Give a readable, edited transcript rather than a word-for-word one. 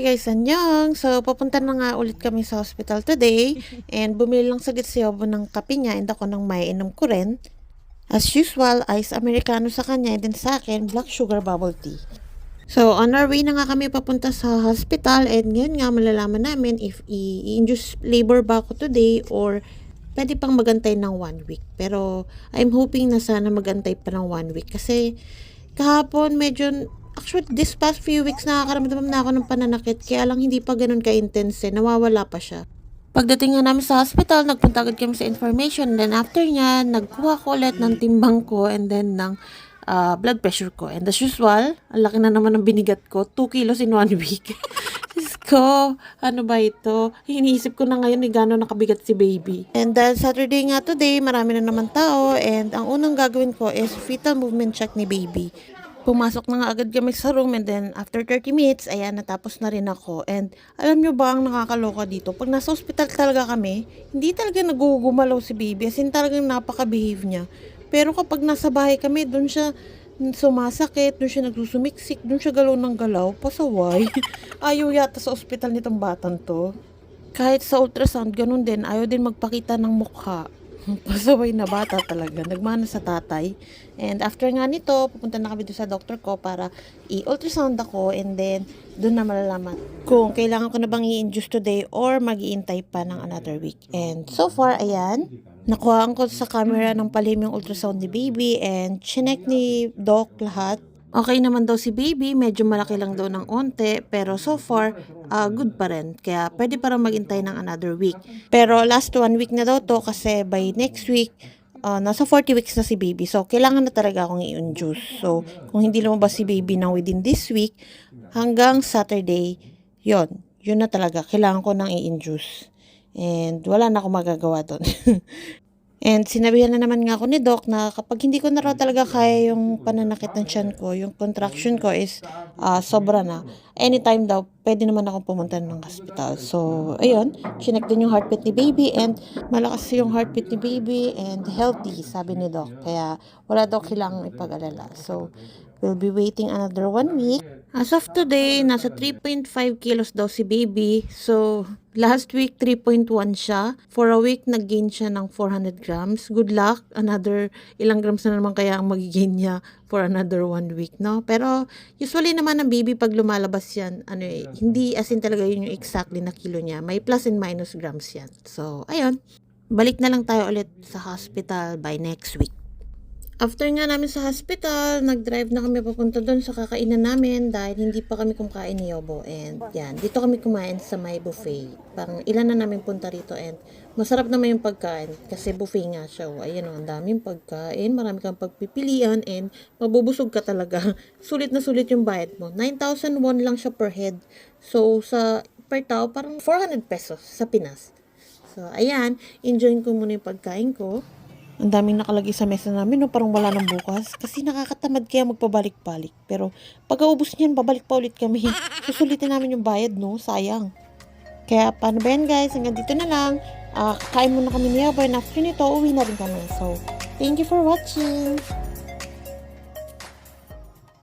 Hi guys, anyong! So, papunta na nga ulit kami sa hospital today and bumili lang saglit si Yobo ng kape niya and ako ng maiinom ko rin. As usual, ice americano sa kanya and then sa akin, black sugar bubble tea. So, on our way na nga kami papunta sa hospital and ngayon nga malalaman namin if i-induce labor ba ako today or pwede pang magantay ng 1 week. Pero, I'm hoping na sana magantay pa ng 1 week kasi kahapon medyo. Actually, this past few weeks nakakaramdam na ako ng pananakit kaya lang hindi pa ganun ka-intense nawawala pa siya. Pagdating nga namin sa hospital, nagpunta agad kami sa information. Then after nya, nagkuha ko ulit ng timbang ko and then ng blood pressure ko. And as usual, ang laki na naman ng binigat ko. 2 kilos in 1 week. Diyos ko, ano ba ito? Iniisip ko na ngayon gano'n nakabigat si baby. And then Saturday nga today, marami na naman tao. And ang unang gagawin ko is fetal movement check ni baby. Pumasok na nga agad kami sa room and then after 30 minutes, ayan, natapos na rin ako. And alam nyo ba ang nakakaloka dito? Pag nasa hospital talaga kami, hindi talaga nagugumalaw si baby. As in talagang napaka-behave niya. Pero kapag nasa bahay kami, doon siya sumasakit, doon siya nagsusumiksik, doon siya galaw ng galaw. Pasaway. Ayaw yata sa hospital nitong batang to. Kahit sa ultrasound, ganun din. Ayaw din magpakita ng mukha. Pasaway na bata talaga. Nagmana sa tatay. And after nga nito, pupunta na kami doon sa doctor ko para i-ultrasound ako and then doon na malalaman kung kailangan ko na bang i-induce today or mag-iintay pa ng another week. And so far, ayan, nakuhaan ko sa camera ng palihim yung ultrasound ni baby and chinek ni doc lahat. Okay naman daw si baby, medyo malaki lang daw ng onte, pero so far, good pa rin. Kaya pwede pa rin maghintay ng another week. Pero last 1 week na daw to kasi by next week, nasa 40 weeks na si baby. So, kailangan na talaga akong i-induce. So, kung hindi lumabas si baby na within this week, hanggang Saturday, yun na talaga. Kailangan ko nang i-induce. And wala na akong magagawa doon. And sinabihan na naman nga ako ni Doc na kapag hindi ko na raw talaga kaya yung pananakit ng tiyan ko, yung contraction ko is sobra na. Anytime daw, pwede naman akong pumunta ng hospital. So, ayun, chinek din yung heartbeat ni baby and malakas yung heartbeat ni baby and healthy, sabi ni Doc. Kaya wala daw kailangang ipag-alala. So, we'll be waiting another 1 week. As of today, nasa 3.5 kilos daw si baby. So, last week, 3.1 siya. For a week, nag-gain siya ng 400 grams. Good luck. Another ilang grams na naman kaya ang mag-gain niya for another 1 week, no? Pero, usually naman ang baby, pag lumalabas yan, hindi as in talaga yun yung exactly na kilo niya. May plus and minus grams yan. So, ayun. Balik na lang tayo ulit sa hospital by next week. After nga namin sa hospital, nag-drive na kami papunta doon sa kakainan namin dahil hindi pa kami kumakain ni Yobo. And yan, dito kami kumain sa may buffet. Parang ilan na namin punta rito and masarap naman yung pagkain kasi buffet nga siya. Ayan o, ang daming pagkain, marami kang pagpipilian and mabubusog ka talaga. Sulit na sulit yung bayad mo. 9,000 won lang siya per head. So, sa per tao, parang 400 pesos sa Pinas. So, ayan, enjoyin ko muna yung pagkain ko. Ang daming nakalagay sa mesa namin, no? Parang wala nang bukas. Kasi nakakatamad kaya magpabalik-balik. Pero pagkaubos niyan, babalik pa ulit kami. Susulitin namin yung bayad, no? Sayang. Kaya paano ba yan, guys? Hanggang dito na lang. Kain muna kami niya. And after nito, uwi na rin kami. So, thank you for watching.